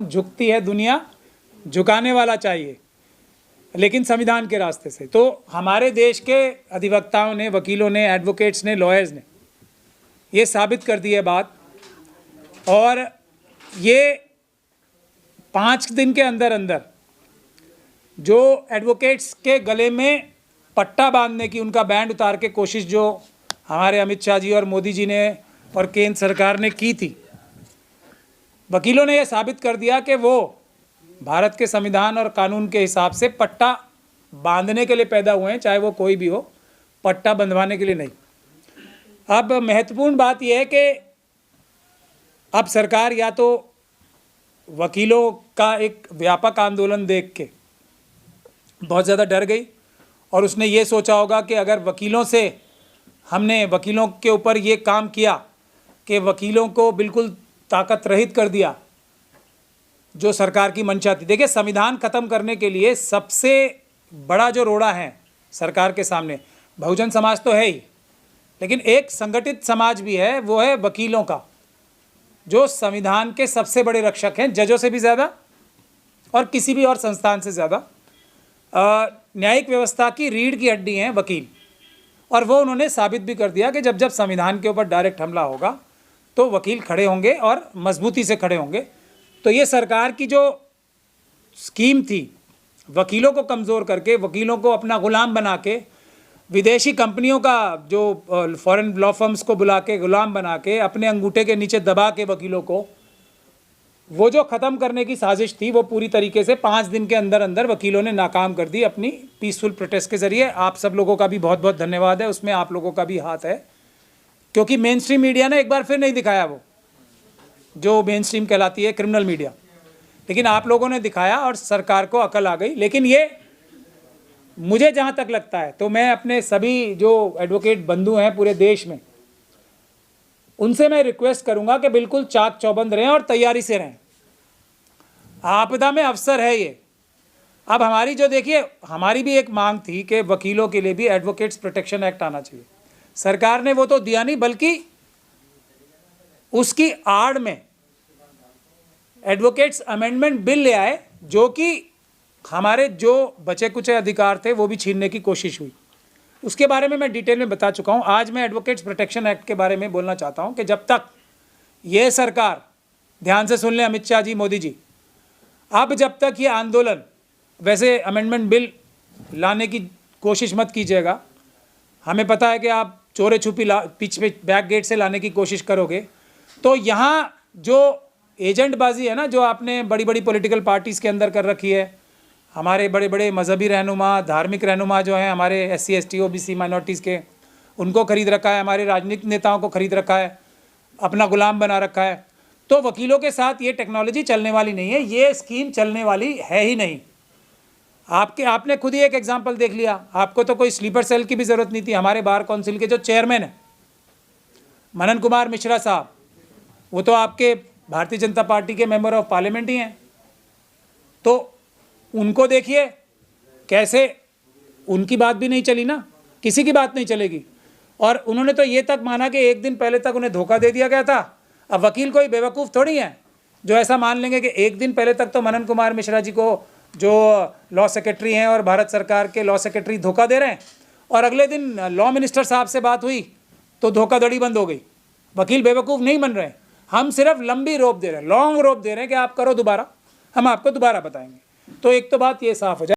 झुकती है दुनिया, झुकाने वाला चाहिए, लेकिन संविधान के रास्ते से। तो हमारे देश के अधिवक्ताओं ने, वकीलों ने, एडवोकेट्स ने, लॉयर्स ने ये साबित कर दी है बात, और ये 5 दिन के अंदर अंदर जो एडवोकेट्स के गले में पट्टा बांधने की, उनका बैंड उतार के कोशिश जो हमारे अमित शाह जी और मोदी जी ने और केंद्र सरकार ने की थी, वकीलों ने यह साबित कर दिया कि वो भारत के संविधान और कानून के हिसाब से पट्टा बांधने के लिए पैदा हुए हैं, चाहे वो कोई भी हो, पट्टा बंधवाने के लिए नहीं। अब महत्वपूर्ण बात यह है कि अब सरकार या तो वकीलों का एक व्यापक आंदोलन देख के बहुत ज़्यादा डर गई, और उसने ये सोचा होगा कि अगर वकीलों से हमने वकीलों के ऊपर ये काम किया कि वकीलों को बिल्कुल ताकत रहित कर दिया, जो सरकार की मंशा थी। देखिए, संविधान ख़त्म करने के लिए सबसे बड़ा जो रोड़ा है सरकार के सामने, बहुजन समाज तो है ही, लेकिन एक संगठित समाज भी है, वो है वकीलों का, जो संविधान के सबसे बड़े रक्षक हैं, जजों से भी ज़्यादा और किसी भी और संस्थान से ज़्यादा। न्यायिक व्यवस्था की रीढ़ की हड्डी हैं वकील, और वो उन्होंने साबित भी कर दिया कि जब जब संविधान के ऊपर डायरेक्ट हमला होगा तो वकील खड़े होंगे और मजबूती से खड़े होंगे। तो ये सरकार की जो स्कीम थी, वकीलों को कमज़ोर करके, वकीलों को अपना गुलाम बना के, विदेशी कंपनियों का जो फॉरेन लॉ फर्म्स को बुला के गुलाम बना के, अपने अंगूठे के नीचे दबा के वकीलों को, वो जो ख़त्म करने की साजिश थी, वो पूरी तरीके से 5 दिन के अंदर अंदर वकीलों ने नाकाम कर दी अपनी पीसफुल प्रोटेस्ट के ज़रिए। आप सब लोगों का भी बहुत बहुत धन्यवाद है, उसमें आप लोगों का भी हाथ है, क्योंकि मेन स्ट्रीम मीडिया ने एक बार फिर नहीं दिखाया वो जो मेन स्ट्रीम कहलाती है क्रिमिनल मीडिया, लेकिन आप लोगों ने दिखाया और सरकार को अकल आ गई। लेकिन ये मुझे जहाँ तक लगता है, तो मैं अपने सभी जो एडवोकेट बंधु हैं पूरे देश में, उनसे मैं रिक्वेस्ट करूँगा कि बिल्कुल चाक चौबंद रहें और तैयारी से रहें। आपदा में अवसर है ये। अब हमारी जो, देखिए, हमारी भी एक मांग थी कि वकीलों के लिए भी एडवोकेट्स प्रोटेक्शन एक्ट आना चाहिए। सरकार ने वो तो दिया नहीं, बल्कि उसकी आड़ में एडवोकेट्स अमेंडमेंट बिल ले आए, जो कि हमारे जो बचे कुचे अधिकार थे वो भी छीनने की कोशिश हुई। उसके बारे में मैं डिटेल में बता चुका हूँ। आज मैं एडवोकेट्स प्रोटेक्शन एक्ट के बारे में बोलना चाहता हूँ कि जब तक ये सरकार, ध्यान से सुन लें अमित शाह जी, मोदी जी, अब जब तक ये आंदोलन, वैसे अमेंडमेंट बिल लाने की कोशिश मत कीजिएगा। हमें पता है कि आप चोरे छुपी पीछे बैक गेट से लाने की कोशिश करोगे, तो यहाँ जो एजेंटबाजी है ना, जो आपने बड़ी बड़ी पॉलिटिकल पार्टीज़ के अंदर कर रखी है, हमारे बड़े बड़े मजहबी रहनुमा, धार्मिक रहनुमा जो हैं हमारे SC ST OBC माइनॉरिटीज़ के, उनको खरीद रखा है, हमारे राजनीतिक नेताओं को खरीद रखा है, अपना गुलाम बना रखा है। तो वकीलों के साथ ये टेक्नोलॉजी चलने वाली नहीं है, ये स्कीम चलने वाली है ही नहीं। आपने खुद ही एक एग्जाम्पल देख लिया, आपको तो कोई स्लीपर सेल की भी ज़रूरत नहीं थी। हमारे बार काउंसिल के जो चेयरमैन हैं मनन कुमार मिश्रा साहब, वो तो आपके भारतीय जनता पार्टी के मेंबर ऑफ पार्लियामेंट ही हैं। तो उनको देखिए कैसे, उनकी बात भी नहीं चली ना, किसी की बात नहीं चलेगी। और उन्होंने तो ये तक माना कि 1 दिन पहले तक उन्हें धोखा दे दिया गया था। अब वकील कोई बेवकूफ़ थोड़ी हैं जो ऐसा मान लेंगे कि 1 दिन पहले तक तो मनन कुमार मिश्रा जी को, जो लॉ सेक्रेटरी हैं और भारत सरकार के लॉ सेक्रेटरी, धोखा दे रहे हैं, और अगले दिन लॉ मिनिस्टर साहब से बात हुई तो धोखाधड़ी बंद हो गई। वकील बेवकूफ़ नहीं बन रहे हैं, हम सिर्फ लंबी रोप दे रहे हैं, लॉन्ग रोप दे रहे हैं कि आप करो दोबारा, हम आपको दोबारा बताएंगे। तो एक तो बात ये साफ हो जाए।